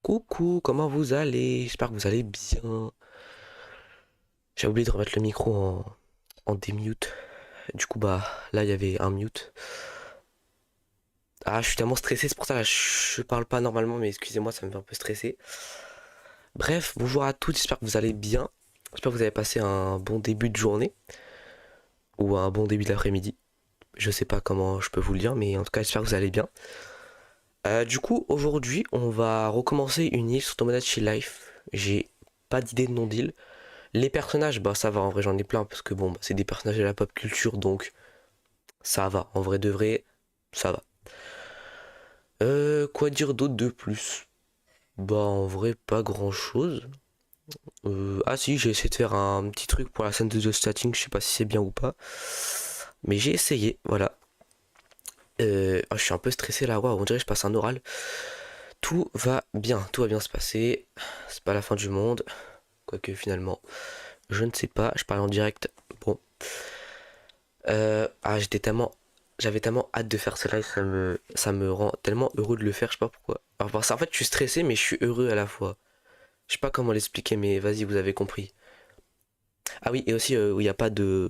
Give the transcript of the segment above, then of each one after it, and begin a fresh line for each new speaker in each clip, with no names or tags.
Coucou, comment vous allez? J'espère que vous allez bien. J'ai oublié de remettre le micro en démute. Du coup, bah là, il y avait un mute. Ah, je suis tellement stressé, c'est pour ça que je parle pas normalement, mais excusez-moi, ça me fait un peu stresser. Bref, bonjour à tous, j'espère que vous allez bien. J'espère que vous avez passé un bon début de journée ou un bon début d'après-midi. Je sais pas comment je peux vous le dire, mais en tout cas, j'espère que vous allez bien. Du coup, aujourd'hui, on va recommencer une île sur Tomodachi Life. J'ai pas d'idée de nom d'île. Les personnages, bah ça va, en vrai j'en ai plein, parce que bon, bah, c'est des personnages de la pop culture, donc ça va, en vrai de vrai, ça va. Quoi dire d'autre de plus? Bah en vrai pas grand chose. Ah si, j'ai essayé de faire un petit truc pour la scène de The Statting, je sais pas si c'est bien ou pas. Mais j'ai essayé, voilà. Ah, je suis un peu stressé là, waouh, on dirait que je passe un oral. Tout va bien se passer. C'est pas la fin du monde. Quoique finalement, je ne sais pas, je parle en direct. Bon, j'avais tellement hâte de faire ce live, ça me rend tellement heureux de le faire, je sais pas pourquoi. Alors parce qu'en fait, je suis stressé, mais je suis heureux à la fois. Je sais pas comment l'expliquer, mais vas-y, vous avez compris. Ah oui, et aussi, il n'y a pas waouh,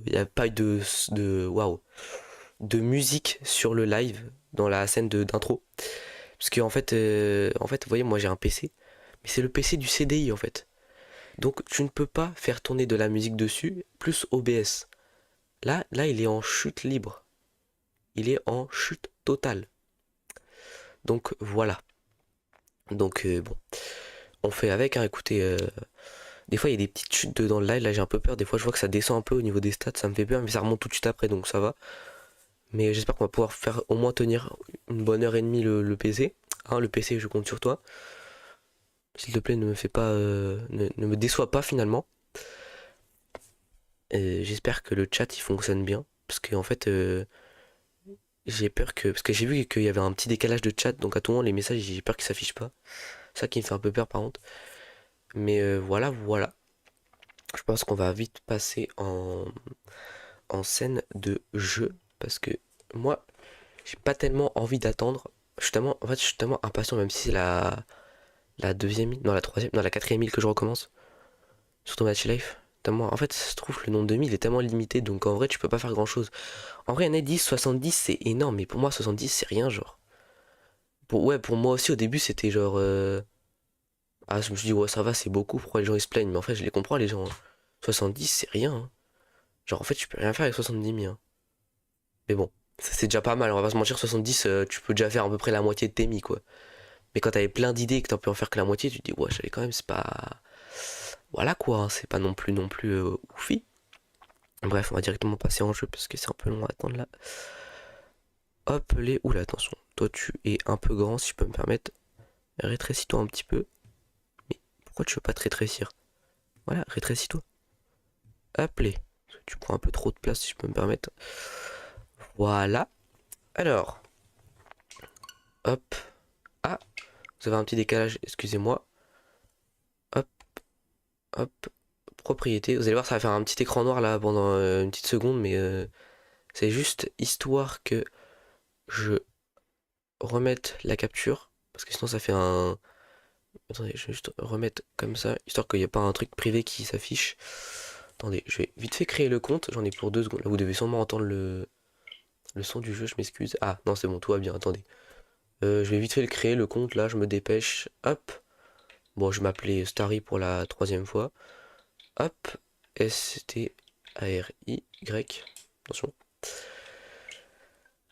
de musique sur le live dans la scène d'intro, parce que vous voyez, moi j'ai un PC, mais c'est le PC du CDI en fait. Donc tu ne peux pas faire tourner de la musique dessus, plus OBS. Là, il est en chute libre. Il est en chute totale. Donc voilà. Donc bon, on fait avec, hein, écoutez, des fois il y a des petites chutes dans le live, là j'ai un peu peur, des fois je vois que ça descend un peu au niveau des stats, ça me fait peur, mais ça remonte tout de suite après, donc ça va. Mais j'espère qu'on va pouvoir faire au moins tenir une bonne heure et demie le PC. Hein, le PC, je compte sur toi. S'il te plaît, ne me fais pas, ne me déçois pas finalement. J'espère que le chat il fonctionne bien, parce que en fait, j'ai peur parce que j'ai vu qu'il y avait un petit décalage de chat, donc à tout moment les messages j'ai peur qu'ils s'affichent pas. C'est ça qui me fait un peu peur par contre. Mais voilà, voilà. Je pense qu'on va vite passer en scène de jeu parce que moi, j'ai pas tellement envie d'attendre. Je suis tellement impatient, même si c'est la deuxième île, non la troisième, non la quatrième île que je recommence sur Tomodachi Life. Tellement, en fait, ça se trouve, le nombre de milles est tellement limité, donc en vrai, tu peux pas faire grand chose. En vrai, il y en a 10, 70, c'est énorme, mais pour moi, 70, c'est rien, genre. Ouais, pour moi aussi, au début, c'était genre. Ah, je me suis dit, ouais, ça va, c'est beaucoup, pourquoi les gens ils se plaignent? Mais en fait, je les comprends, les gens. 70, c'est rien, hein. Genre, en fait, tu peux rien faire avec 70 000, hein. Mais bon, c'est déjà pas mal, on va pas se mentir, 70, tu peux déjà faire à peu près la moitié de tes mi, quoi. Mais quand t'avais plein d'idées et que t'en peux en faire que la moitié, tu te dis, ouais, j'avais quand même, c'est pas. Voilà, quoi, hein, c'est pas non plus oufi. Bref, on va directement passer en jeu parce que c'est un peu long à attendre là. Hop, les. Oula, attention, toi, tu es un peu grand, si je peux me permettre. Rétrécis-toi un petit peu. Mais pourquoi tu veux pas te rétrécir? Voilà, rétrécis-toi. Hop, les. Tu prends un peu trop de place, si je peux me permettre. Voilà. Alors, hop. Ah, vous avez un petit décalage, excusez-moi. Hop, hop. Propriété. Vous allez voir, ça va faire un petit écran noir là pendant une petite seconde, mais c'est juste histoire que je remette la capture. Parce que sinon, ça fait un. Attendez, je vais juste remettre comme ça, histoire qu'il n'y ait pas un truc privé qui s'affiche. Attendez, je vais vite fait créer le compte. J'en ai pour 2 secondes. Là, vous devez sûrement entendre le son du jeu, je m'excuse. Ah, non, c'est bon, tout va bien, attendez. Je vais vite fait le créer, le compte, là, je me dépêche. Hop. Bon, je m'appelais Starry pour la troisième fois. Hop. S-T-A-R-I-Y. Attention.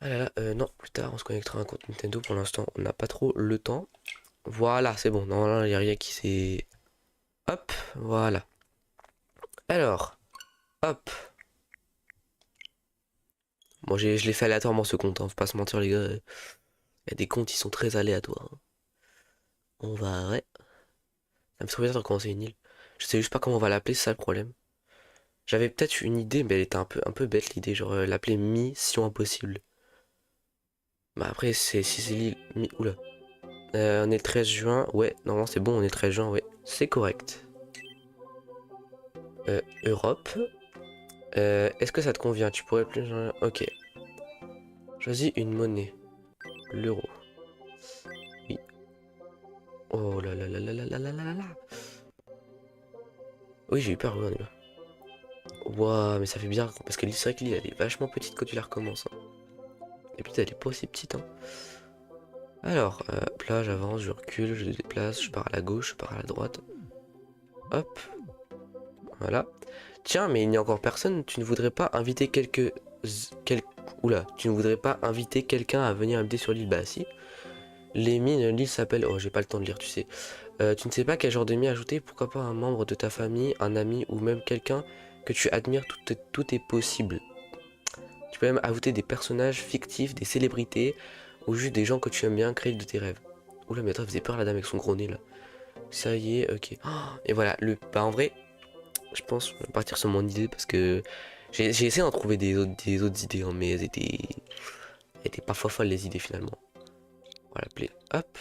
Ah là là, non, plus tard, on se connectera à un compte Nintendo. Pour l'instant, on n'a pas trop le temps. Voilà, c'est bon. Normalement, il n'y a rien qui s'est... Hop, voilà. Alors, hop. Bon, je l'ai fait aléatoirement ce compte, hein. Faut pas se mentir, les gars. Il y a des comptes qui sont très aléatoires, hein. On va... Ouais. Ça me fait trop bizarre de recommencer une île. Je sais juste pas comment on va l'appeler, c'est ça le problème. J'avais peut-être une idée, mais elle était un peu bête l'idée, genre l'appeler Mission Impossible. Bah après, si c'est l'île... Oula. On est le 13 juin, ouais, normalement c'est bon, on est le 13 juin, ouais. C'est correct. Europe. Est-ce que ça te convient? Tu pourrais plus... Ok. Choisis une monnaie. L'euro. Oui. Oh là là là là là là là là là. Oui, j'ai eu peur, oui, on est là. Waouh, mais ça fait bizarre parce que c'est vrai que l'île elle est vachement petite quand tu la recommences, hein. Et puis elle est pas aussi petite, hein. Alors, là j'avance, je recule, je déplace, je pars à la gauche, je pars à la droite. Hop, voilà. Tiens, mais il n'y a encore personne, tu ne voudrais pas inviter Oula, tu ne voudrais pas inviter quelqu'un à venir habiter sur l'île? Bah si. Les mines, l'île s'appelle... Oh, j'ai pas le temps de lire, tu sais. Tu ne sais pas quel genre de mine ajouter? Pourquoi pas un membre de ta famille, un ami ou même quelqu'un que tu admires, tout est possible. Tu peux même ajouter des personnages fictifs, des célébrités, ou juste des gens que tu aimes bien créer de tes rêves. Oula, mais attends, elle faisait peur la dame avec son gros nez là. Ça y est, ok. Oh, et voilà, bah en vrai, je pense partir sur mon idée parce que j'ai essayé d'en trouver des autres idées, hein, mais elles étaient pas folles les idées finalement. Voilà, play, hop.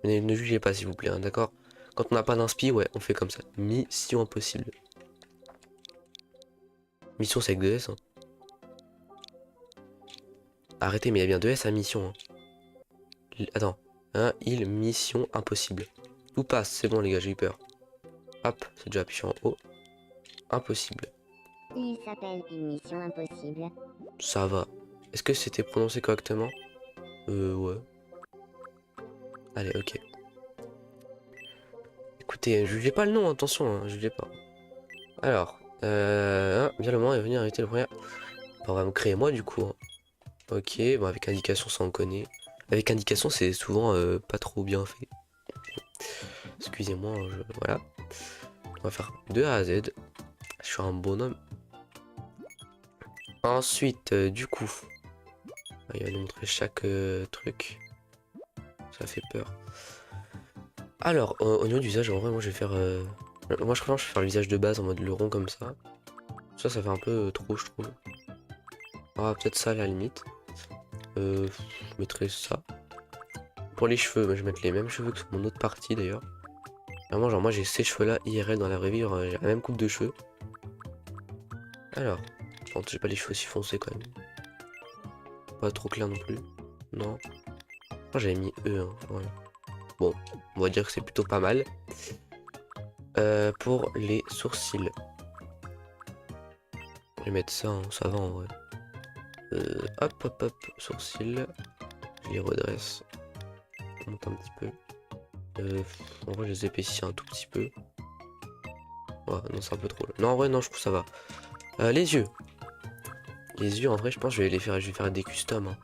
Mais ne jugez pas s'il vous plaît, hein, d'accord? Quand on n'a pas d'inspi, ouais, on fait comme ça. Mission impossible. Mission c'est avec 2 S, hein. Arrêtez, mais il y a bien 2 S à mission, hein. Attends, hein, mission impossible. Tout passe, c'est bon les gars, j'ai eu peur. Hop, c'est déjà appuyé en haut. Impossible.
Il s'appelle une mission impossible.
Ça va. Est-ce que c'était prononcé correctement? Ouais. Allez, ok. Écoutez, jugez pas le nom, attention, hein, jugez pas. Alors, bien le moment est venir inviter le premier. On va me créer moi du coup, hein. Ok, bon avec indication ça on connaît. Avec indication c'est souvent pas trop bien fait. Excusez-moi, voilà. On va faire de A à Z. Je suis un bonhomme. Ensuite, du coup, il va nous montrer chaque truc. Ça fait peur. Alors, au niveau du visage, en vrai, moi je vais faire... moi je préfère faire le visage de base en mode le rond comme ça. Ça fait un peu trop, je trouve. Ah, peut-être ça à la limite. Je mettrai ça. Pour les cheveux, bah, je vais mettre les mêmes cheveux que sur mon autre partie d'ailleurs. Vraiment, genre moi j'ai ces cheveux là IRL dans la vraie vie, j'ai la même coupe de cheveux. Alors, par contre j'ai pas les cheveux aussi foncés quand même. Pas trop clair non plus. Non. Moi j'avais mis E, hein. Ouais. Bon, on va dire que c'est plutôt pas mal. Pour les sourcils. Je vais mettre ça, hein, ça va en vrai. Hop hop hop, sourcils. Je les redresse. On monte un petit peu. En vrai je les épaissis un tout petit peu. Ouais, non c'est un peu trop là. Non en vrai non je trouve ça va. Les yeux. Les yeux en vrai je pense que je vais faire des customs, hein.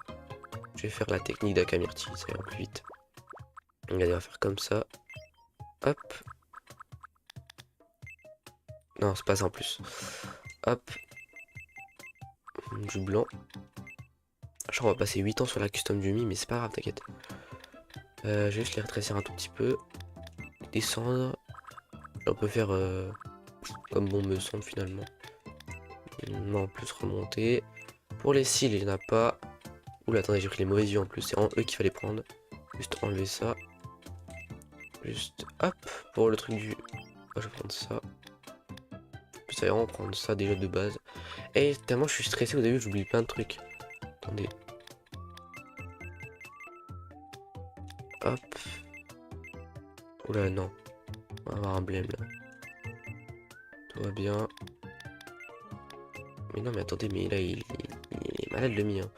Je vais faire la technique d'Akamirti, ça ira plus vite. Regardez, on va faire comme ça. Hop. Non, c'est pas ça en plus. Hop. Du blanc. Je crois qu'on va passer 8 ans sur la custom du Mi, mais c'est pas grave, t'inquiète. Je vais juste les rétrécir un tout petit peu. Descendre. On peut faire comme bon me semble finalement. Non, plus remonter. Pour les cils, il n'y en a pas. Oula, attendez, j'ai pris les mauvais yeux en plus. C'est en eux qu'il fallait prendre. Juste enlever ça. Juste hop. Pour le truc du... Oh, je vais prendre ça. Ça va vraiment prendre ça déjà de base. Et tellement je suis stressé, vous avez vu, j'oublie plein de trucs. Attendez. Hop. Oula, non. On va avoir un blême là. Tout va bien. Mais non, mais attendez, mais là, il est malade le mien.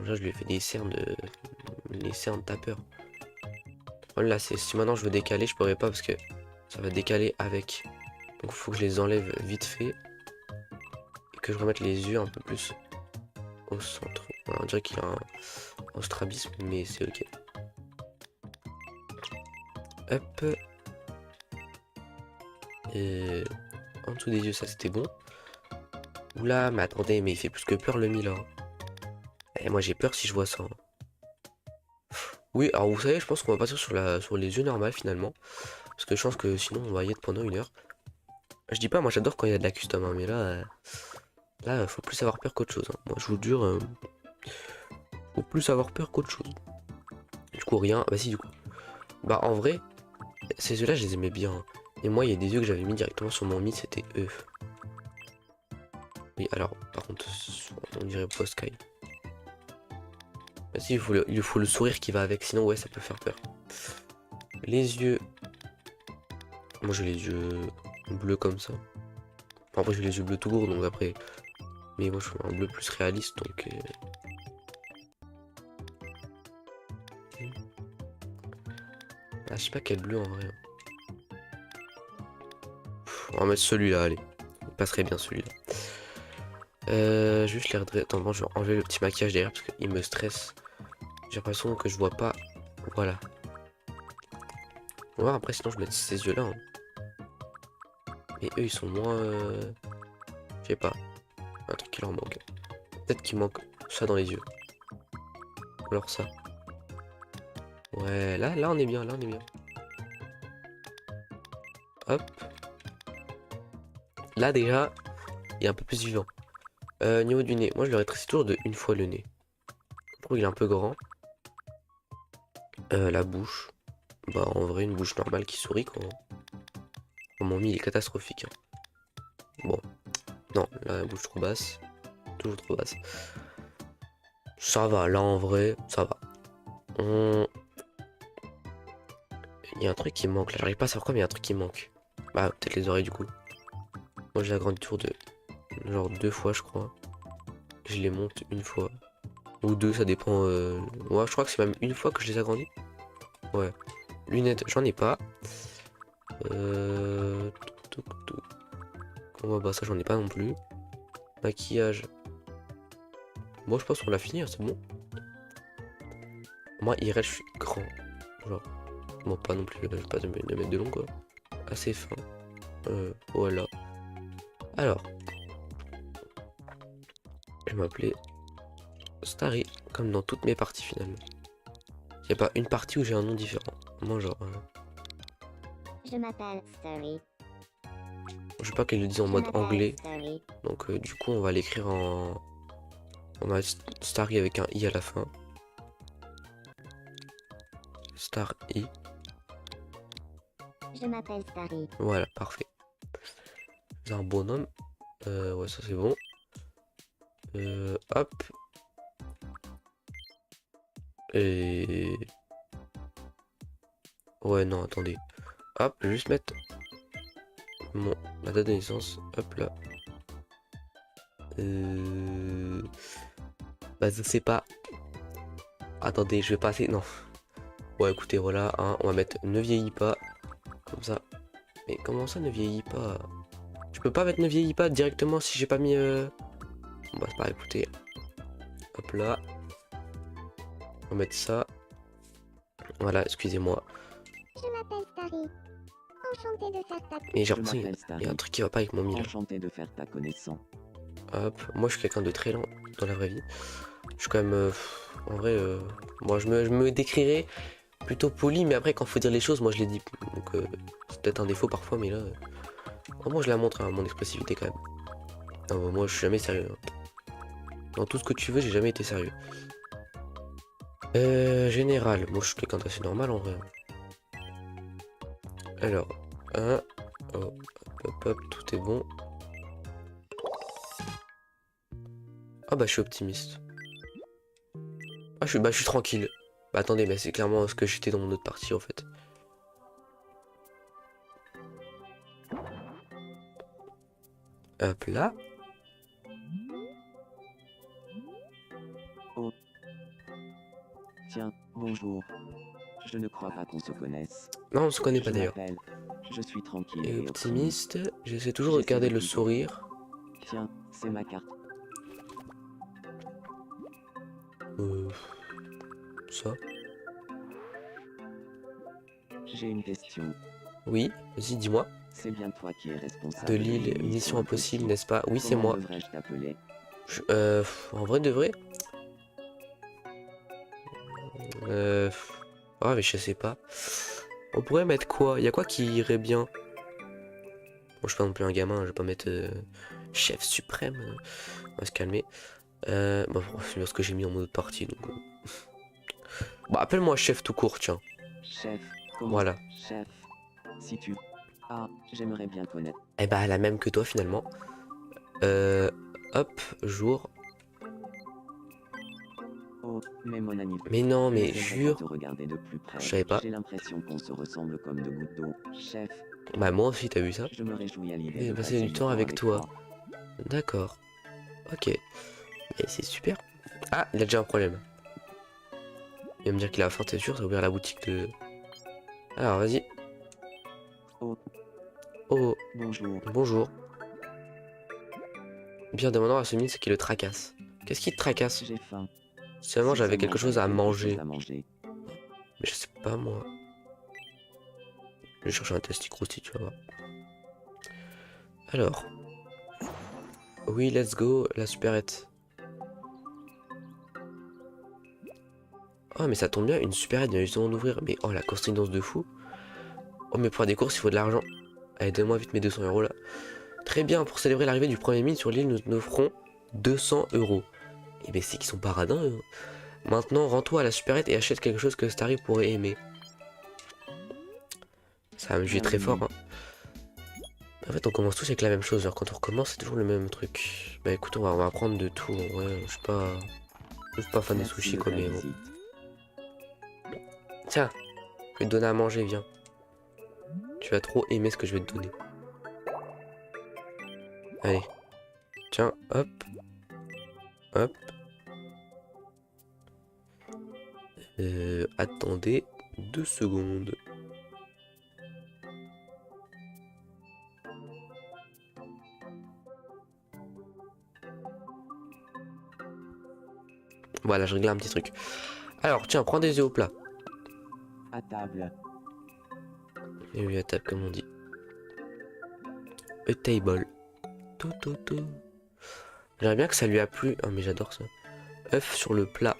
Là, je lui ai fait des cernes de... Les cernes tapeurs. Là, c'est si maintenant je veux décaler, je pourrais pas parce que ça va décaler avec. Donc, il faut que je les enlève vite fait. Et que je remette les yeux un peu plus au centre. Voilà, on dirait qu'il a un strabisme, mais c'est ok. Hop. Et en dessous des yeux, ça c'était bon. Oula, mais attendez, mais il fait plus que peur le mi là. Et moi j'ai peur si je vois ça, hein. Oui, alors vous savez, je pense qu'on va partir sur les yeux normales finalement. Parce que je pense que sinon on va y être pendant 1 heure. Je dis pas, moi j'adore quand il y a de la custom, hein, mais là, faut plus avoir peur qu'autre chose, hein. Moi je vous jure, faut plus avoir peur qu'autre chose. Du coup, rien. Bah si, du coup. Bah en vrai, ces yeux là, je les aimais bien, hein. Et moi, il y a des yeux que j'avais mis directement sur mon mi, c'était eux. Oui, alors, par contre, on dirait post-sky. Bah si, il faut le sourire qui va avec, sinon ouais, ça peut faire peur. Les yeux. Moi j'ai les yeux bleus comme ça. Enfin, après j'ai les yeux bleus tout court donc après. Mais moi je suis un bleu plus réaliste donc. Ah, je sais pas quel bleu en vrai. On va mettre celui-là, allez. Il passerait bien celui-là. Juste l'air de... Attends, bon, je vais enlever le petit maquillage derrière parce qu'il me stresse. J'ai l'impression que je vois pas. Voilà. On va voir après, sinon je mets ces yeux-là. Hein. Mais eux, ils sont moins... Je sais pas. Un truc qui leur manque. Peut-être qu'il manque ça dans les yeux. Alors ça. Ouais, là on est bien, là on est bien. Hop. Là déjà, il est un peu plus vivant. Niveau du nez, moi je le rétrécis toujours de une fois le nez. Je trouve qu'il est un peu grand. La bouche. Bah en vrai, une bouche normale qui sourit quoi. Oh, mon mi il est catastrophique. Hein. Bon. Non, la bouche trop basse. Toujours trop basse. Ça va, là en vrai, ça va. Il y a un truc qui manque là, j'arrive pas à savoir quoi mais il y a un truc qui manque. Bah peut-être les oreilles du coup. Moi j'ai agrandi tour de genre 2 fois je crois. Je les monte une fois. Ou 2 ça dépend. Ouais je crois que c'est même une fois que je les agrandis. Ouais. Lunettes j'en ai pas. Touc. Ouais bah ça j'en ai pas non plus. Maquillage. Moi je pense qu'on l'a fini, hein, c'est bon. Moi IRL je suis grand. Genre. Bon pas non plus, je vais pas de mettre de long quoi. Assez fin. Voilà. Alors. Je vais m'appeler Starry, comme dans toutes mes parties finalement. Il n'y a pas une partie où j'ai un nom différent. Moi genre...
Je m'appelle Starry.
je veux pas qu'elle le dise en
Je
mode
m'appelle
anglais.
Starry.
Donc du coup on va l'écrire en... On va Starry avec un I à la fin. Star I.
Je m'appelle Starry.
Voilà, parfait. C'est un bonhomme. Ouais, ça c'est bon. Hop. Et... Ouais, non, attendez. Hop, je vais juste mettre ma date de naissance. Hop là. Bah, je sais pas. Attendez, je vais passer. Non. Ouais, écoutez, voilà. Hein, on va mettre ne vieillit pas. Comme ça. Mais comment ça ne vieillit pas? Je peux pas mettre ne vieillit pas directement si j'ai pas mis. Bon, bah, c'est pas, écoutez. Hop là. On va mettre ça. Voilà, excusez-moi.
Je m'appelle Starry. Enchantée de faire ta
Mais j'ai
Je
l'impression
m'appelle
qu'il y a
Starry.
un truc qui va pas avec mon mille.
Enchanté de faire ta connaissance.
Hop. Moi, je suis quelqu'un de très lent dans la vraie vie. Je suis quand même. En vrai, moi, je me décrirais plutôt poli, mais après, quand faut dire les choses, moi, je les dis. Donc, c'est peut-être un défaut parfois, mais là. Moi, je la montre, hein, mon expressivité quand même. Non, moi, je suis jamais sérieux. Hein. Dans tout ce que tu veux, j'ai jamais été sérieux. Général. Moi, je suis quelqu'un d'assez normal en vrai. Hein. Alors, hop, tout est bon. Ah bah je suis optimiste. Ah je suis tranquille. Bah attendez, mais c'est clairement ce que j'étais dans mon autre partie en fait. Hop là.
Oh. Tiens, bonjour. Je ne crois pas qu'on se connaisse.
Non, on se connaît pas
Je
d'ailleurs.
m'appelle. Je suis tranquille
Et
et optimiste.
optimiste, j'essaie toujours de
J'essaie
garder
de
le
plutôt.
sourire.
Tiens, c'est ma carte.
Ça.
J'ai une question.
Oui, vas-y, dis-moi.
C'est bien toi qui es responsable
De l'île, mission impossible, n'est-ce pas? Oui, c'est
Comment
moi.
devrais-je t'appeler?
En vrai de vrai. Ah mais je sais pas. On pourrait mettre quoi? Y a quoi qui irait bien? Bon, je suis pas non plus un gamin, je vais pas mettre chef suprême. On va se calmer. Bon, c'est ce que j'ai mis en mode partie. Donc, Bah, appelle-moi chef tout court, tiens.
Chef. Comment?
Voilà.
Chef. Si tu... Ah, j'aimerais bien connaître.
Eh bah, la même que toi finalement. Hop, jour.
Oh. Oh, mais mon ami.
Mais non, mais
j'aimerais
jure.
te regarder de plus près.
Je savais pas.
J'ai l'impression qu'on se ressemble comme deux gouttes d'eau. Chef,
Bah moi aussi, t'as vu ça?
je me réjouis à l'idée
J'ai
de
passé du temps avec toi. D'accord. Ok. Et c'est super. Ah, il a déjà un problème. Il va me dire qu'il a faim, t'es sûr? Ça va ouvrir la boutique de... Alors, vas-y.
Oh,
Oh,
bonjour.
bonjour. Bien demandant à ce mine, c'est qui le tracasse. Qu'est-ce qui te tracasse?
J'ai faim.
Seulement
Si
j'avais
seulement
quelque chose à
j'avais quelque
manger.
chose à manger.
Mais je sais pas moi. Je vais chercher un testi crousty, tu vas voir. Alors. Oui, let's go, la supérette. Oh mais ça tombe bien, une supérette vient justement d'ouvrir. Mais oh la coïncidence de fou. Oh mais pour faire des courses il faut de l'argent. Allez donne-moi vite mes 200 € là. Très bien, pour célébrer l'arrivée du premier mine sur l'île, nous offrons 200 €. Et ben c'est qu'ils sont paradins eux. Maintenant rends-toi à la supérette et achète quelque chose que Starry pourrait aimer. Ça va me juger très fort hein. En fait on commence tous avec la même chose, genre quand on recommence c'est toujours le même truc. Bah écoute on va prendre de tout, ouais je suis pas fan des
Merci
sushis
de
quoi
ta
mais bon.
visite.
Tiens, je vais te donner à manger, viens. Tu vas trop aimer ce que je vais te donner. Allez. Tiens, hop. Hop. Attendez 2 secondes. Voilà, je réglais un petit truc. Alors, tiens, prends des œufs au plat.
À table.
Et oui, à table, comme on dit. A table. Tout, tout, tout. J'aimerais bien que ça lui a plu. Ah, mais j'adore ça. œufs sur le plat.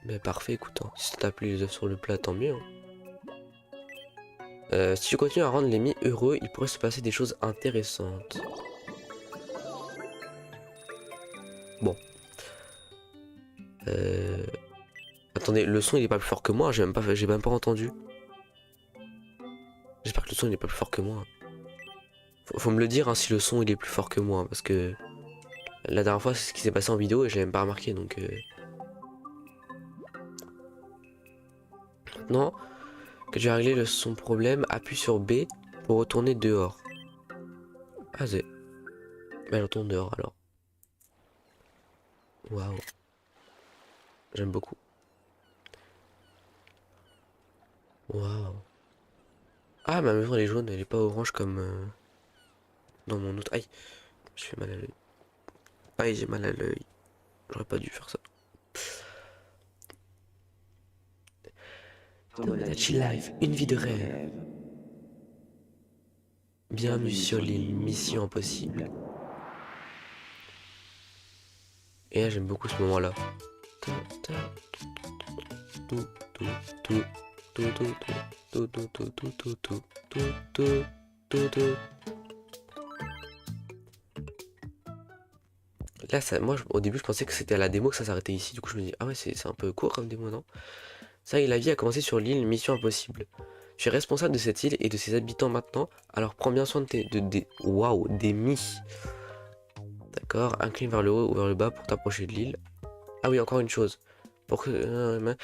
Mais parfait, écoute. Hein. Si ça t'a plu les œufs sur le plat, tant mieux. Hein. Si tu continues à rendre les mis heureux, il pourrait se passer des choses intéressantes. Bon. Attendez, le son il est pas plus fort que moi, j'ai même pas entendu. J'espère que le son il est pas plus fort que moi. Faut me le dire hein, si le son il est plus fort que moi, parce que la dernière fois c'est ce qui s'est passé en vidéo et j'ai même pas remarqué donc. Maintenant que tu as réglé son problème, appuie sur B pour retourner dehors. Ah c'est. Bah, je retourne dehors alors. Waouh. J'aime beaucoup. Waouh. Ah ma maison elle est jaune, elle est pas orange comme dans mon autre. Aïe, je fais mal à l'œil. Aïe, j'ai mal à l'œil. J'aurais pas dû faire ça. Tomodachi Life, une vie de rêve. Bienvenue sur l'île Mission Impossible. Et là j'aime beaucoup ce moment là. Là ça, moi au début je pensais que c'était à la démo que ça s'arrêtait ici. Du coup je me dis ah ouais c'est un peu court comme démo non. Ça y est, la vie a commencé sur l'île Mission Impossible. Tu es responsable de cette île et de ses habitants maintenant, alors prends bien soin de des mis. D'accord, incline vers le haut ou vers le bas pour t'approcher de l'île. Ah oui, encore une chose. Pour que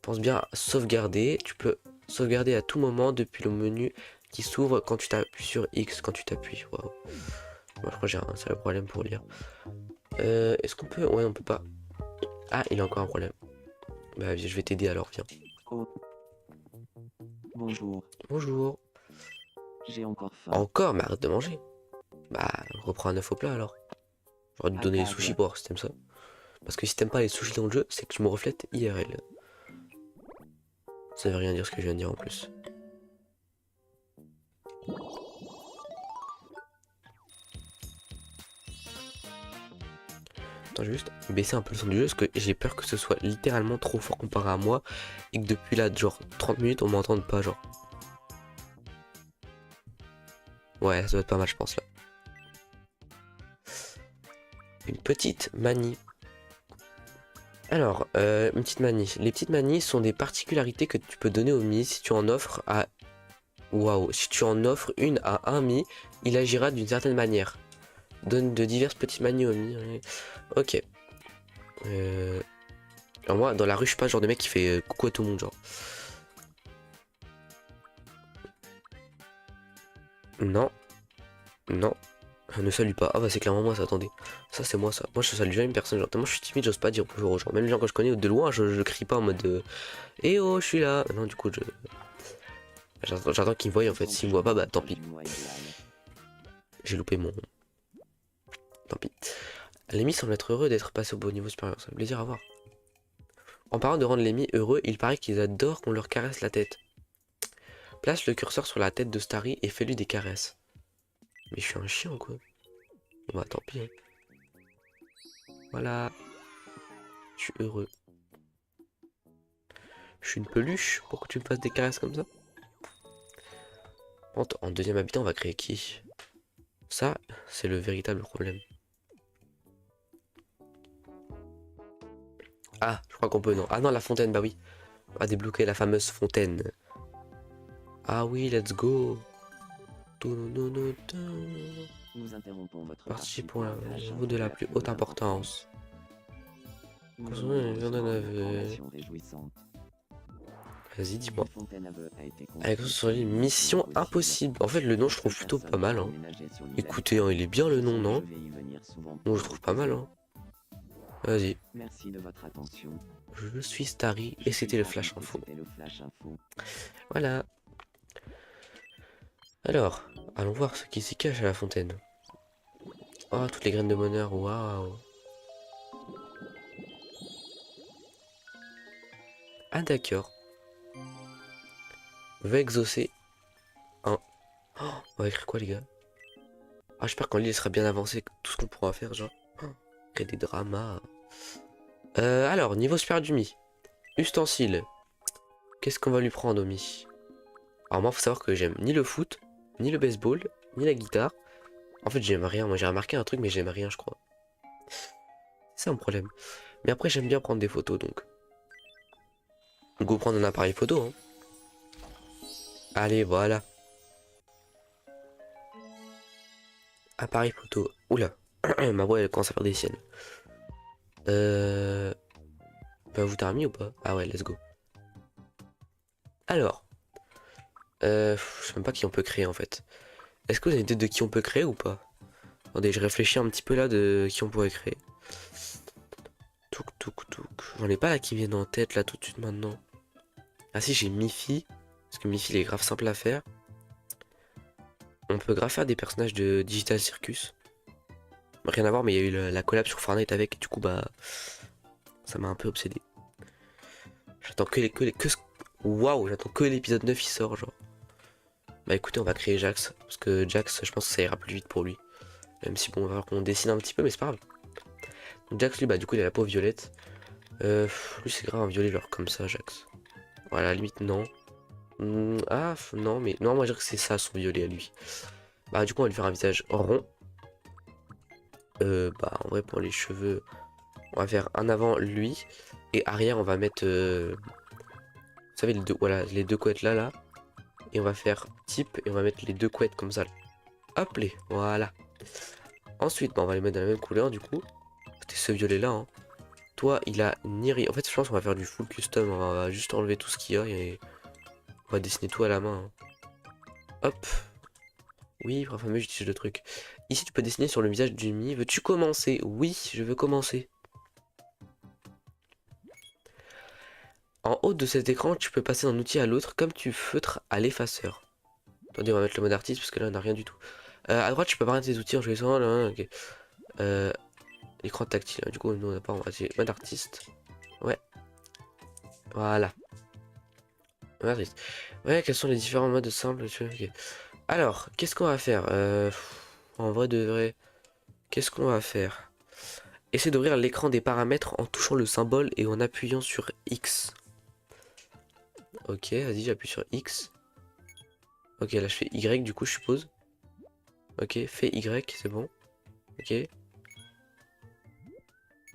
pense bien à sauvegarder. Tu peux sauvegarder à tout moment depuis le menu qui s'ouvre quand tu t'appuies sur X, quand tu t'appuies. Waouh. Moi je crois que j'ai un sérieux problème pour lire. Est-ce qu'on peut... Ouais, on peut pas. Ah, il a encore un problème. Bah je vais t'aider alors, viens.
Oh. Bonjour.
Bonjour.
J'ai encore faim.
Encore, mais arrête de manger. Bah, reprends un œuf au plat alors. J'aurais dû te donner les
table.
sushis pour voir si t'aimes ça. Parce que si t'aimes pas les sushis dans le jeu, c'est que tu me reflètes IRL. Ça veut rien dire ce que je viens de dire en plus. Attends, je vais juste baisser un peu le son du jeu parce que j'ai peur que ce soit littéralement trop fort comparé à moi et que depuis là, genre 30 minutes, on m'entende pas, genre. Ouais, ça doit être pas mal, je pense là. Une petite manie. Alors, une petite manie. Les petites manies sont des particularités que tu peux donner au Mi si tu en offres à... Waouh, si tu en offres une à un Mi, il agira d'une certaine manière. Donne de diverses petites manies au Mi. Ok. Genre moi, dans la rue, je suis pas le genre de mec qui fait coucou à tout le monde, genre. Non, non, ne salue pas. Ah bah c'est clairement moi ça, attendez. Ça c'est moi ça. Moi je salue jamais une personne, genre tellement je suis timide, j'ose pas dire bonjour aux gens. Même les gens que je connais de loin, je crie pas en mode eh oh je suis là. Non du coup j'attends qu'ils me voient en fait. S'ils me voient pas, bah tant pis. J'ai loupé mon. Tant pis. Lémi semble être heureux d'être passé au beau niveau supérieur, ça fait plaisir à voir. En parlant de rendre Lémi heureux, il paraît qu'ils adorent qu'on leur caresse la tête. Place le curseur sur la tête de Starry et fais-lui des caresses. Mais je suis un chien quoi. Bon bah tant pis. Hein. Voilà. Je suis heureux. Je suis une peluche pour que tu me fasses des caresses comme ça. En deuxième habitant, on va créer qui? Ça, c'est le véritable problème. Ah, je crois qu'on peut, non. Ah non, la fontaine, bah oui. On va débloquer la fameuse fontaine. Ah oui, let's go.
Nous interrompons votre
Parti pour
un
le
flash
niveau de la
info
plus
alerte
haute importance.
Nous
Construire une
avons
fontaine à
reçu une
vue.
information réjouissante.
Vas-y, dis-moi.
Une fontaine à vœux a été
Avec
construite
sur les missions impossibles. En fait, le nom, je trouve plutôt pas mal. Hein. Écoutez, hein, il est bien le nom, non? Moi, je trouve pas mal. Hein. Vas-y.
Merci de votre attention.
Je suis Starry et c'était le Flash Info. Voilà. Alors, allons voir ce qui s'y cache à la fontaine. Oh, toutes les graines de bonheur, waouh. Ah d'accord. Va exaucer un... Oh, on va écrire quoi les gars? Ah j'espère qu'en l'île sera bien avancé, tout ce qu'on pourra faire genre. Oh, créer des dramas. Alors, niveau supérieur du Mi. Ustensile. Qu'est-ce qu'on va lui prendre au Mi? Alors moi faut savoir que j'aime ni le foot, ni le baseball, ni la guitare. En fait j'aime rien, moi j'ai remarqué un truc mais j'aime rien je crois. C'est ça mon problème. Mais après j'aime bien prendre des photos donc. Go prendre un appareil photo hein. Allez voilà. Appareil photo. Oula. Ma voix elle commence à faire des siennes. Bah vous t'as remis ou pas? Ah ouais let's go. Alors. Je sais même pas qui on peut créer en fait. Est-ce que vous avez une idée de qui on peut créer ou pas? Attendez je réfléchis un petit peu là de qui on pourrait créer. Touk touk touk. J'en ai pas là qui viennent en tête là tout de suite maintenant. Ah si j'ai Miffy. Parce que Miffy il est grave simple à faire. On peut grave faire des personnages de Digital Circus. Rien à voir mais il y a eu la collab sur Fortnite avec et du coup bah ça m'a un peu obsédé. J'attends Waouh, j'attends que l'épisode 9 il sort genre. Bah écoutez on va créer Jax. Parce que Jax je pense que ça ira plus vite pour lui. Même si bon on va voir qu'on dessine un petit peu mais c'est pas grave. Donc Jax lui bah du coup il a la peau violette. Lui c'est grave un violet genre comme ça Jax. Voilà limite non. Non mais non moi je dirais que c'est ça son violet à lui. Bah du coup on va lui faire un visage rond. Bah en vrai pour les cheveux on va faire un avant lui et arrière on va mettre vous savez les deux voilà les deux couettes là et on va faire type et on va mettre les deux couettes comme ça là. Hop les voilà. Ensuite bah, on va les mettre dans la même couleur du coup. C'était ce violet là hein. Toi il a ni rien. En fait je pense qu'on va faire du full custom, on va juste enlever tout ce qu'il y a et on va dessiner tout à la main. Hein. Hop. Oui, pour fameux j'utilise le truc. Ici tu peux dessiner sur le visage du Mi. Veux-tu commencer? Oui, je veux commencer. En haut de cet écran, tu peux passer d'un outil à l'autre comme tu feutres à l'effaceur. Attendez, on va mettre le mode artiste parce que là on n'a rien du tout. À droite, tu peux paraître tes outils en choisissant. Ok. L'écran tactile. Du coup, nous on n'a pas. On va essayer mode artiste. Ouais. Voilà. Mode artiste. Ouais, quels sont les différents modes simples? Ok. Alors, qu'est-ce qu'on va faire en vrai de vrai, qu'est-ce qu'on va faire? Essayer d'ouvrir l'écran des paramètres en touchant le symbole et en appuyant sur X. Ok, vas-y, j'appuie sur X. Ok, là je fais Y du coup, je suppose. Ok, fais Y, c'est bon. Ok.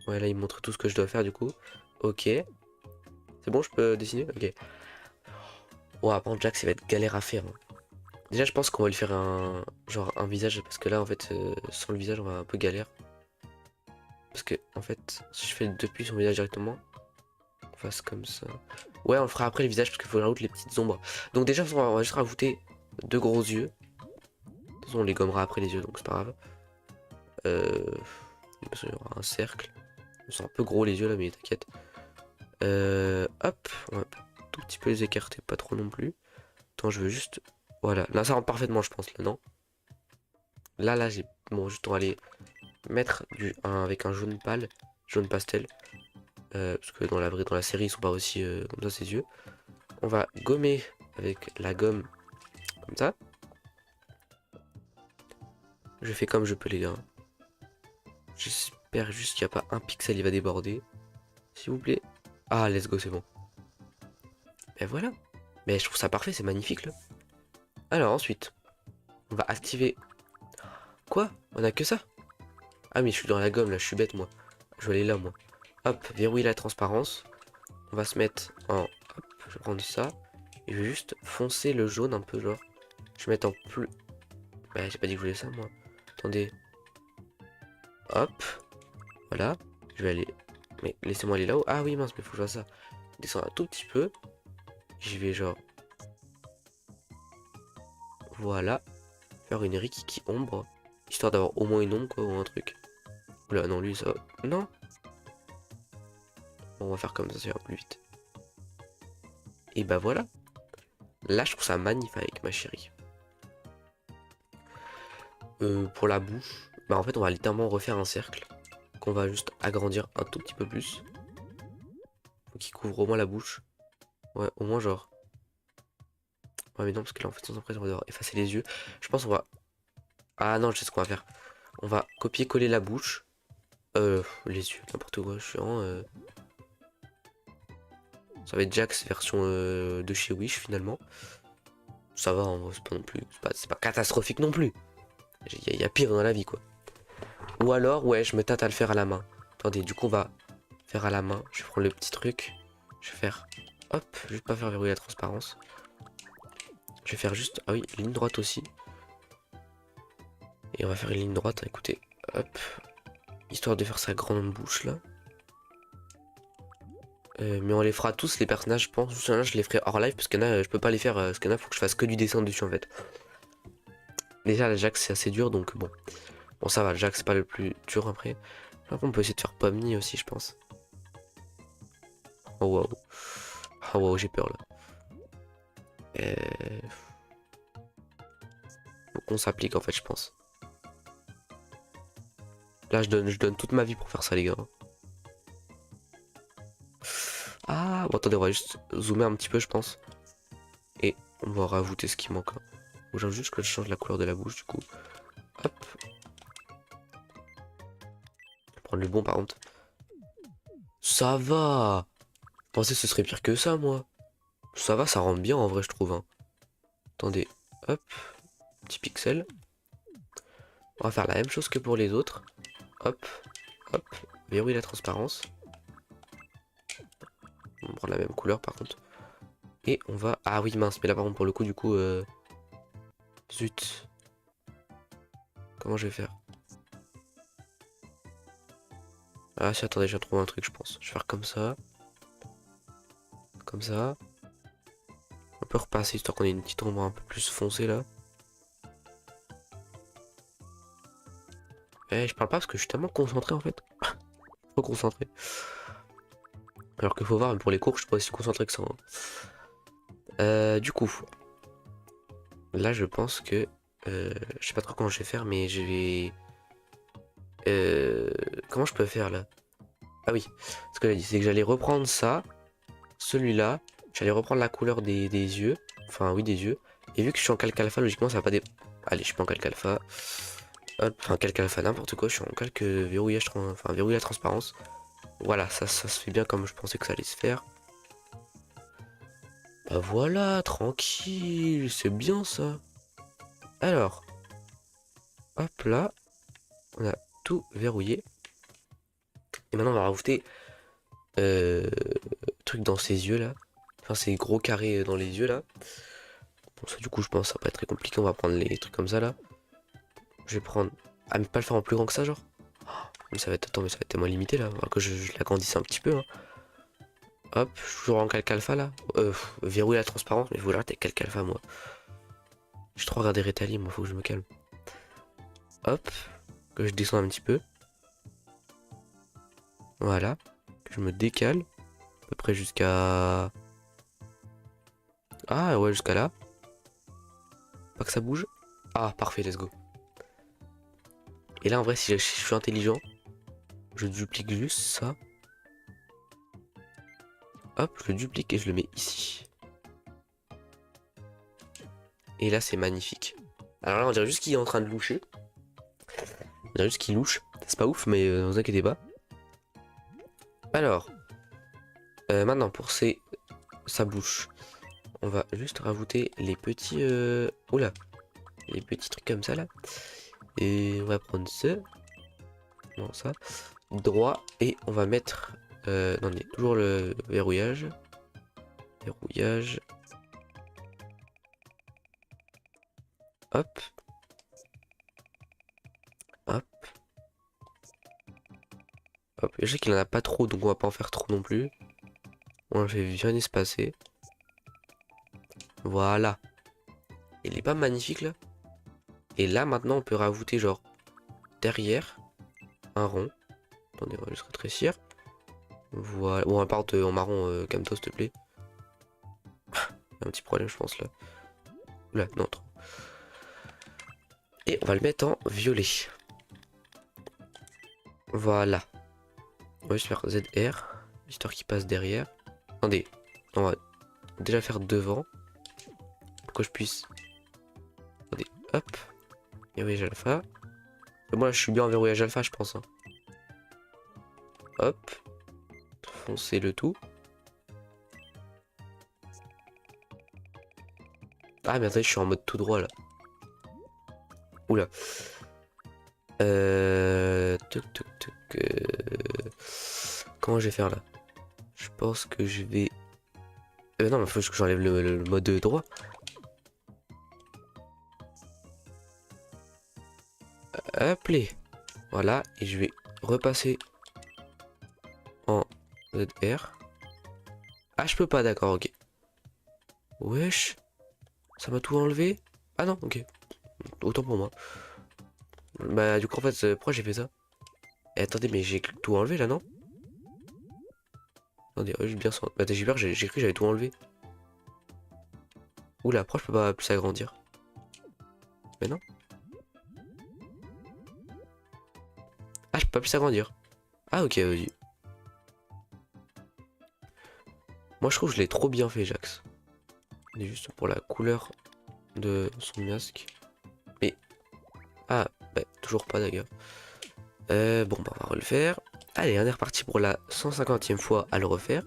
Ouais, là il me montre tout ce que je dois faire du coup. Ok. C'est bon, je peux dessiner? Ok. Ouah, par contre, Jack, ça va être galère à faire. Hein. Déjà, je pense qu'on va lui faire un genre un visage parce que là, en fait, sans le visage, on va un peu galère. Parce que, en fait, si je fais depuis son visage directement, On fasse comme ça. Ouais, on le fera après le visage parce qu'il faut rajouter les petites ombres. Donc déjà, on va juste rajouter deux gros yeux. De toute façon, on les gommera après les yeux, donc c'est pas grave. Il y aura un cercle. Ils sont un peu gros les yeux là, mais t'inquiète. Hop, on va tout petit peu les écarter, pas trop non plus. Attends, je veux juste... Voilà, là ça rentre parfaitement je pense, là, non? Là, j'ai... Bon, juste on va aller mettre avec un jaune pâle, jaune pastel. Parce que dans la série, ils sont pas aussi comme ça, ses yeux. On va gommer avec la gomme, comme ça. Je fais comme je peux, les gars. J'espère juste qu'il n'y a pas un pixel, il va déborder. S'il vous plaît. Ah, let's go, c'est bon. Et voilà. Mais je trouve ça parfait, c'est magnifique, là. Alors, ensuite, on va activer... Quoi? On a que ça? Ah, mais je suis dans la gomme, là, je suis bête, moi. Je vais aller là, moi. Hop, verrouiller la transparence. On va se mettre en... Hop, je vais prendre ça. Et je vais juste foncer le jaune un peu, genre. Je vais mettre en plus... Ouais, j'ai pas dit que je voulais ça, moi. Attendez. Hop. Voilà. Je vais aller... Mais laissez-moi aller là-haut. Ah oui, mince, mais faut que je fasse ça. Descendre un tout petit peu. J'y vais, genre... Voilà. Faire une rikiki ombre. Histoire d'avoir au moins une ombre, quoi, ou un truc. Oula, non, lui, ça va... Non. Bon, on va faire comme ça ira plus vite. Et bah voilà. Là, je trouve ça magnifique, ma chérie. Pour la bouche, bah en fait, on va littéralement refaire un cercle. Qu'on va juste agrandir un tout petit peu plus. Faut qu'il couvre au moins la bouche. Ouais, au moins genre... Ouais, mais non, parce que là, en fait, sans surprise, on va devoir effacer les yeux. Je pense qu'on va... Ah non, je sais ce qu'on va faire. On va copier-coller la bouche. Les yeux, n'importe quoi, chiant. Ça va être Jax version de chez Wish, finalement. Ça va, c'est pas non plus... C'est pas catastrophique non plus. Il y a pire dans la vie, quoi. Ou alors, ouais, je me tâte à le faire à la main. Attendez, du coup, on va faire à la main. Je vais prendre le petit truc. Je vais faire... Hop, je vais pas faire verrouiller la transparence. Je vais faire juste... Ah oui, ligne droite aussi. Et on va faire une ligne droite, écoutez. Hop. Histoire de faire sa grande bouche, là. Mais on les fera tous, les personnages, je pense. Juste là, je les ferai hors live, parce qu'il y en a, je peux pas les faire. Parce qu'il y en a, faut que je fasse que du dessin dessus, en fait. Déjà, la Jax, c'est assez dur, donc bon. Bon, ça va, le Jax, c'est pas le plus dur, après. Après, on peut essayer de faire Pomni aussi, je pense. Oh, waouh. Oh, waouh, j'ai peur, là. Faut qu'on s'applique, en fait, je pense. Là, je donne toute ma vie pour faire ça, les gars. Ah, bon, attendez, on va juste zoomer un petit peu, je pense. Et on va rajouter ce qui manque. Faut juste que je change la couleur de la bouche, du coup. Hop. Je vais prendre le bon, par contre. Ça va. Je pensais que ce serait pire que ça, moi. Ça va, ça rentre bien, en vrai, je trouve. Hein. Attendez. Hop. Petit pixel. On va faire la même chose que pour les autres. Hop. Hop. Verrouiller la transparence. On va prendre la même couleur, par contre. Et on va... Ah oui, mince. Mais là, par contre, pour le coup, du coup... Zut. Comment je vais faire? Ah si, attendez, j'ai trouvé un truc, je pense. Je vais faire comme ça. Comme ça. On peut repasser, histoire qu'on ait une petite ombre un peu plus foncée, là. Eh, je parle pas parce que je suis tellement concentré, en fait. Trop concentré. Alors qu'il faut voir, même pour les cours, je suis pas aussi concentré que ça. Hein. Du coup... Là, je pense que... je sais pas trop comment je vais faire, mais je vais... comment je peux faire, là? Ah oui, ce que j'ai dit, c'est que j'allais reprendre ça, celui-là, j'allais reprendre la couleur des yeux, enfin oui des yeux, et vu que je suis en calque alpha, logiquement ça va pas des... Allez, je suis pas en calque alpha, hop, enfin calque alpha, n'importe quoi, je suis en calque verrouillage, enfin verrouiller la transparence, voilà, ça se fait bien comme je pensais que ça allait se faire. Bah voilà, tranquille, c'est bien ça. Alors, hop là, on a tout verrouillé, et maintenant on va rajouter truc dans ses yeux là. Enfin ces gros carrés dans les yeux là. Bon ça du coup je pense que ça va pas être très compliqué. On va prendre les trucs comme ça là. Je vais prendre... Ah mais pas le faire en plus grand que ça genre. Mais ça va être... Attends mais ça va être tellement limité là. Alors que je l'agrandisse un petit peu hein. Hop, je suis toujours en calque alpha là. Verrouiller la transparence, mais je voulais arrêter calque alpha moi. J'ai trop regardé Rétali, moi faut que je me calme. Hop, que je descends un petit peu. Voilà, que je me décale. À peu près jusqu'à... Ah ouais, jusqu'à là. Pas que ça bouge. Ah, parfait, let's go. Et là, en vrai, si je suis intelligent, je duplique juste ça. Hop, je le duplique et je le mets ici. Et là, c'est magnifique. Alors là, on dirait juste qu'il est en train de loucher. On dirait juste qu'il louche. C'est pas ouf, mais ne vous inquiétez pas. Alors, maintenant, pour sa bouche, on va juste rajouter les petits... Oula, les petits trucs comme ça, là. Et on va prendre ça. Non, ça. Droit. Et on va mettre... non, mais toujours le verrouillage. Verrouillage. Hop. Hop. Hop. Je sais qu'il en a pas trop, donc on va pas en faire trop non plus. On le fait bien espacer. Voilà. Il est pas magnifique là. Et là maintenant on peut rajouter genre derrière un rond. Attendez, on va juste rétrécir. Voilà. Bon, à part en marron, calme-toi s'il te plaît. Un petit problème je pense là. Là, non, trop. Et on va le mettre en violet. Voilà. On va juste faire ZR, histoire qu'il passe derrière. Attendez, on va déjà faire devant. Pour que je puisse... Attendez, hop. Verrouillage alpha. Moi là je suis bien en verrouillage alpha je pense. Hein. Hop. Foncer le tout. Ah mais attendez, je suis en mode tout droit là. Oula. Comment je vais faire là? Je pense que je vais... non, mais faut que j'enlève le mode droit. Hop les. Voilà, et je vais repasser en ZR. Ah, je peux pas, d'accord, ok. Wesh. Ça m'a tout enlevé? Ah non, ok. Autant pour moi. Bah, du coup, en fait, pourquoi j'ai fait ça? Eh, attendez, mais j'ai tout enlevé là, non? Attendez, j'ai bien senti. Bah, j'ai peur, j'ai cru que j'avais tout enlevé. Oula, pourquoi je peux pas plus agrandir? Mais non. Ah, je peux pas plus agrandir. Ah, ok, vas-y. Moi, je trouve que je l'ai trop bien fait, Jax. C'est juste pour la couleur de son masque. Mais... Ah, bah, toujours pas d'ailleurs. Bon, bah, on va refaire. Allez, on est reparti pour la 150e fois à le refaire.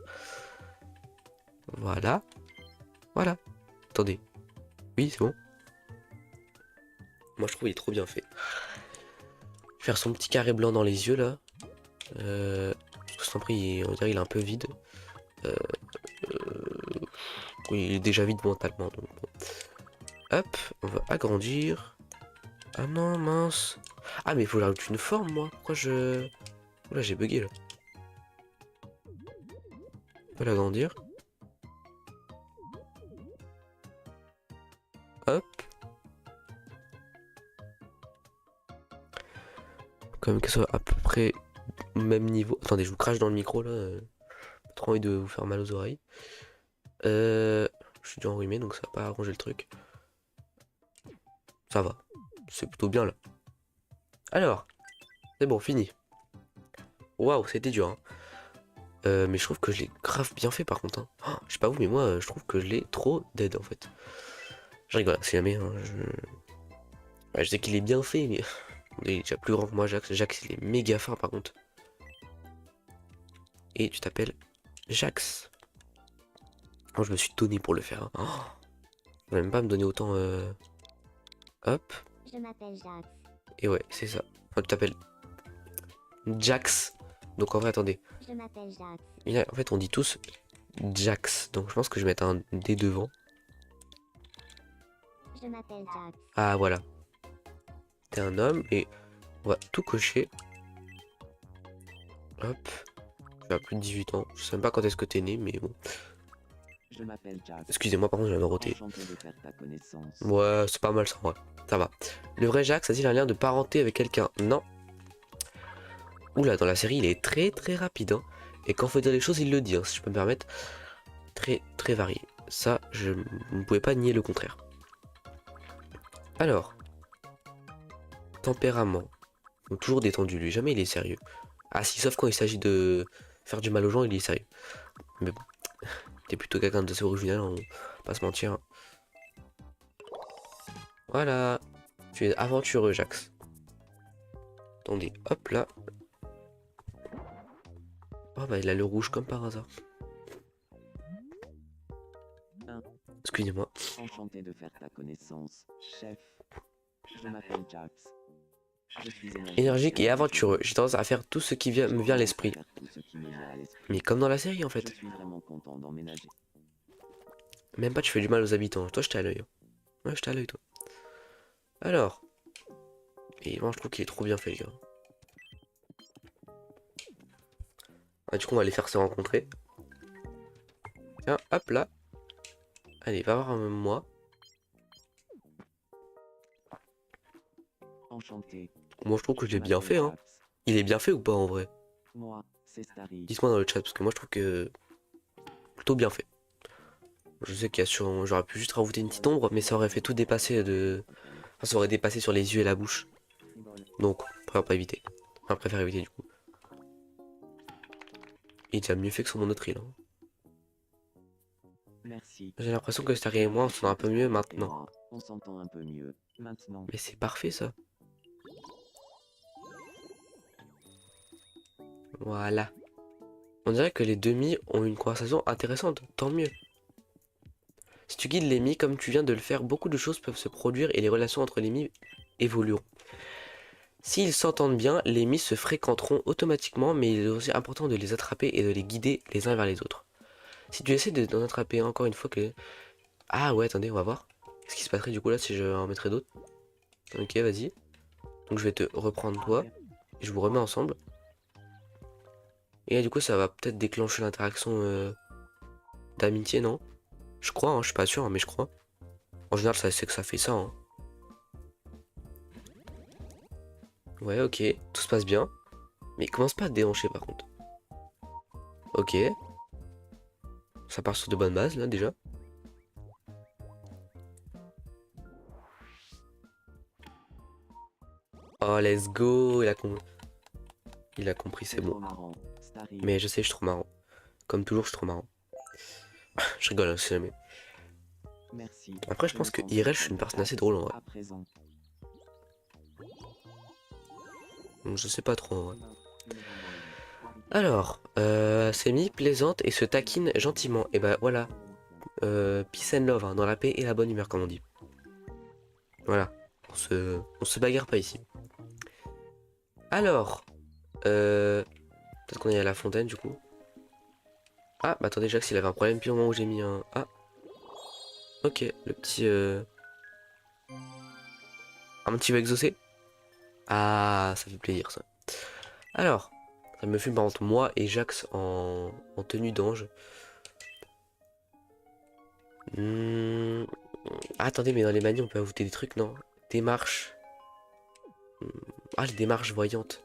Voilà. Voilà. Attendez. Oui, c'est bon. Moi, je trouve qu'il est trop bien fait. Faire son petit carré blanc dans les yeux, là. Sans prix, on dirait il est un peu vide. Oui, il est déjà vide mentalement. Donc bon. Hop, on va agrandir. Ah non, mince. Ah, mais il faut que j'ajoute une forme, moi. Pourquoi je... Oula, j'ai bugué, là. On peut l'agrandir. Hop. Quand même que ce soit à peu près au même niveau. Attendez, je vous crache dans le micro, là. Pas trop envie de vous faire mal aux oreilles. Je suis déjà enrhumé, donc ça va pas arranger le truc. Ça va. C'est plutôt bien, là. Alors. C'est bon, fini. Waouh, c'était dur, hein. Mais je trouve que je l'ai grave bien fait par contre. Hein. Oh, je sais pas vous, mais moi je trouve que je l'ai trop dead en fait. Je rigole, c'est jamais. Hein, ouais, je sais qu'il est bien fait, mais il est déjà plus grand que moi, Jax. Jax, il est méga fin par contre. Et tu t'appelles Jax. Moi, je me suis donné pour le faire. Hein. Oh, je vais même pas me donner autant. Hop.
Je m'appelle Jax.
Et ouais, c'est ça. Enfin, tu t'appelles Jax. Donc en vrai, attendez.
Je m'appelle Jax.
En fait, on dit tous Jax. Donc je pense que je vais mettre un D devant.
Je m'appelle Jax.
Ah voilà. T'es un homme et on va tout cocher. Hop. Tu as plus de 18 ans. Je sais même pas quand est-ce que t'es né, mais bon.
Je m'appelle Jack.
Excusez-moi, par contre, j'avais roté.
Enchanté de faire ta connaissance.
Ouais, c'est pas mal ça, ouais. Ça va. Le vrai Jax a-t-il un lien de parenté avec quelqu'un? Non. Oula, dans la série, il est très très rapide. Hein. Et quand faut dire les choses, il le dit, hein, si je peux me permettre. Très très varié. Ça, je ne pouvais pas nier le contraire. Alors, tempérament. Donc, toujours détendu, lui. Jamais il est sérieux. Ah si, sauf quand il s'agit de faire du mal aux gens, il est sérieux. Mais bon, t'es plutôt quelqu'un d'assez original, on va pas se mentir. Voilà. Tu es aventureux, Jax. Attendez, hop là. Oh bah il a le rouge comme par hasard. Excusez-moi.
Enchanté de faire ta connaissance, chef. Je m'appelle Jax. Je suis
Énergique et aventureux. J'ai tendance à faire tout ce qui me vient à l'esprit. Mais comme dans la série en fait.
Je suis vraiment content d'emménager.
Même pas tu fais du mal aux habitants. Toi je t'ai à l'œil. Ouais je t'ai à l'œil toi. Alors. Et moi je trouve qu'il est trop bien fait les gars. Ah, du coup on va les faire se rencontrer. Tiens hop là. Allez va voir moi.
Enchanté.
Moi je trouve que je l'ai bien fait hein. Il est bien fait ou pas en vrai?
Moi, c'est Starry.
Dites-moi dans le chat parce que moi je trouve que plutôt bien fait. Je sais qu'il y a sur... J'aurais pu juste rajouter une petite ombre mais ça aurait fait tout dépasser de... Enfin ça aurait dépassé sur les yeux et la bouche. Donc on préfère pas éviter. Enfin préfère éviter du coup. Il est déjà mieux fait que sur mon autre île. Hein.
Merci.
J'ai l'impression que Starry et moi on s'entend un peu mieux maintenant.
On s'entend un peu mieux maintenant.
Mais c'est parfait ça. Voilà. On dirait que les demi ont une conversation intéressante, tant mieux. Si tu guides les mi comme tu viens de le faire, beaucoup de choses peuvent se produire et les relations entre les mi évolueront. S'ils s'entendent bien, les mi se fréquenteront automatiquement, mais il est aussi important de les attraper et de les guider les uns vers les autres. Si tu essaies d'en attraper encore une fois que... Ah ouais, attendez, on va voir. Qu'est-ce qui se passerait du coup là si je en mettrais d'autres? Ok, vas-y. Donc je vais te reprendre toi, et je vous remets ensemble. Et là, du coup, ça va peut-être déclencher l'interaction d'amitié, non? Je crois, hein, je suis pas sûr, hein, mais je crois. En général, ça c'est que ça fait ça. Hein. Ouais, ok, tout se passe bien. Mais il commence pas à te déhancher par contre. Ok. Ça part sur de bonnes bases là déjà. Oh, let's go! Il a compris, c'est bon. Mais je sais, je suis trop marrant. Comme toujours, je suis trop marrant. Je rigole, hein, si jamais.
Merci.
Après, je pense que IRL, je suis une personne assez drôle en vrai. Donc, je sais pas trop en vrai. Alors, Semi plaisante et se taquine gentiment. Et bah voilà. Peace and love, hein, dans la paix et la bonne humeur, comme on dit. Voilà. On se bagarre pas ici. Alors, peut-être qu'on est à la fontaine du coup. Ah, bah attendez, Jax, il avait un problème puis au moment où j'ai mis un... Ah. Ok, le petit... Un petit peu exaucé. Ah, ça fait plaisir ça. Alors, ça me fume par contre moi et Jax en tenue d'ange. Attendez, mais dans les manies, on peut ajouter des trucs, non? Démarche. Ah, les démarches voyantes.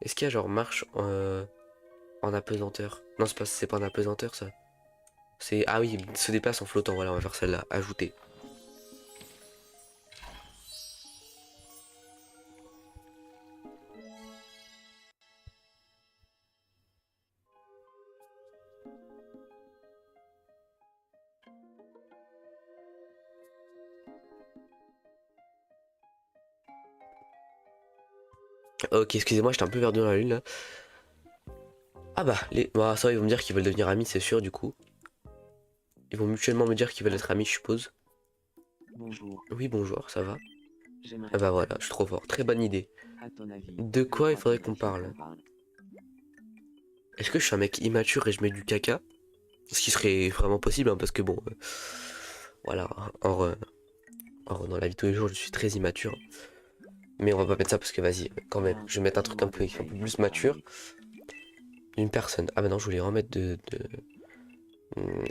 Est-ce qu'il y a genre marche en apesanteur? Non, c'est pas en apesanteur ça. C'est... Ah oui, se déplace en flottant. Voilà, on va faire celle-là. Ajouter. Ok, excusez-moi, j'étais un peu perdu dans la lune là. Ah bah, bah, ça, ils vont me dire qu'ils veulent devenir amis, c'est sûr, du coup. Ils vont mutuellement me dire qu'ils veulent être amis, je suppose.
Bonjour.
Oui, bonjour, ça va? Ah bah voilà, je suis trop fort. Très bonne idée. De quoi il faudrait qu'on parle? Est-ce que je suis un mec immature et je mets du caca? Ce qui serait vraiment possible, hein, parce que bon... voilà, dans la vie de tous les jours, je suis très immature. Mais on va pas mettre ça parce que vas-y, quand même, je vais mettre un truc un peu plus mature. D'une personne. Ah bah non, je voulais remettre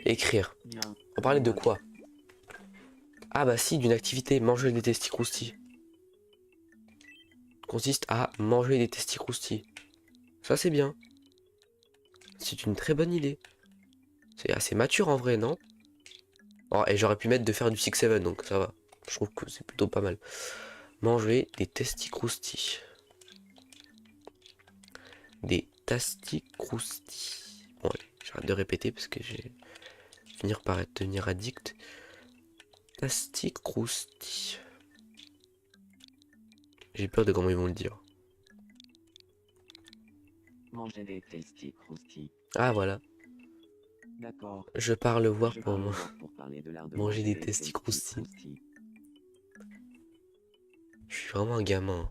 écrire.
Bien.
On parlait de quoi? Ah bah si, d'une activité, manger des testicroustis. Consiste à manger des testicroustis. Ça c'est bien. C'est une très bonne idée. C'est assez mature en vrai, non? Oh, et j'aurais pu mettre de faire du 6-7, donc ça va. Je trouve que c'est plutôt pas mal. Manger des testicroustis. Des tasticroustis. Bon allez, j'arrête de répéter parce que je vais finir par devenir addict. Tasticroustis. J'ai peur de comment ils vont le dire.
Manger des testicroustis.
Ah voilà,
D'accord.
je parle voir
Je
pour
parle
moi.
voir pour parler de l'art de
Manger des testicroustis. Je suis vraiment un gamin.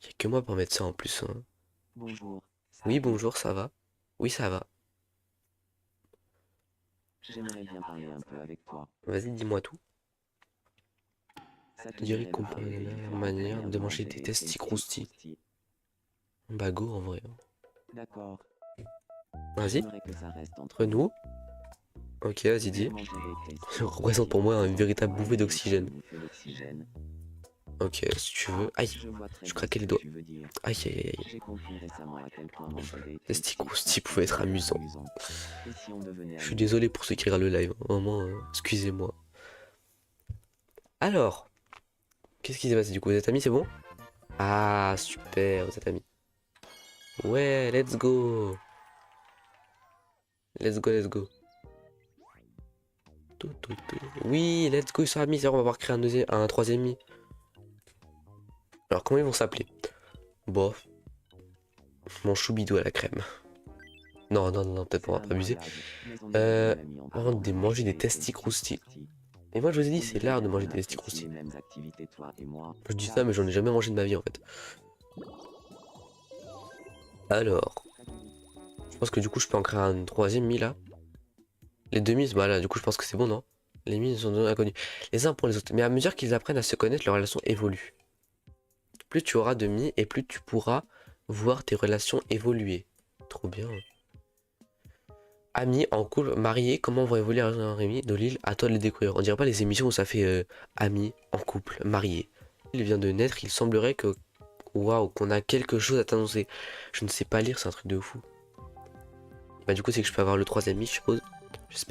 Il n'y a que moi pour mettre ça en plus, hein.
Bonjour. ça
Oui,
va?
bonjour, ça va? Oui, ça va.
J'aimerais bien parler un peu avec toi.
Vas-y, dis-moi tout.
Ça te
Dirait
dirait de
qu'on peut
parler des
la
différentes
manière
manières
de manger des testicroustis. Bah go en vrai.
D'accord.
Vas-y,
J'aimerais que ça reste
entre nous. Ok, vas-y, dis.
Manger des
Ça représente pour moi une véritable bouffée d'oxygène.
bouffée d'oxygène.
Ok, si tu veux. Aïe,
Je vois très
je
bien
craquais
ce
les
que
doigts.
tu veux dire.
Aïe, aïe, aïe, aïe.
J'ai compris récemment à quel point manger des
Testicroustis pouvait être amusant.
Et si on devenait
Je suis
amis?
désolé pour ceux qui regardent le live. Vraiment, excusez-moi. Alors, qu'est-ce qui s'est passé du coup? Vous êtes amis, c'est bon? Ah, super, vous êtes amis. Ouais, let's go. Let's go, let's go. Oui, let's go, ils sont amis. C'est vrai, on va pouvoir créer un troisième mi. Alors, comment ils vont s'appeler? Bof. Mon choubidou à la crème. Non, non, non, peut-être on va pas abuser. Par contre, manger des testicroustis. Et moi, je vous ai dit, c'est l'art de manger des testicroustis. Je dis ça, mais j'en ai jamais mangé de ma vie, en fait. Alors, je pense que du coup, je peux en créer un troisième mi, là. Les deux mises, bah là, du coup, je pense que c'est bon, non? Les mises sont inconnues. Les uns pour les autres. Mais à mesure qu'ils apprennent à se connaître, leur relation évolue. Plus tu auras de mi et plus tu pourras voir tes relations évoluer. Trop bien. Amis, en couple, mariés, comment vont évoluer Rémi de Lille? À toi de le découvrir. On dirait pas les émissions où ça fait amis, en couple, mariés. Il vient de naître, il semblerait que... Waouh, qu'on a quelque chose à t'annoncer. Je ne sais pas lire, c'est un truc de fou. Bah du coup, c'est que je peux avoir le troisième mi, je suppose. J'espère.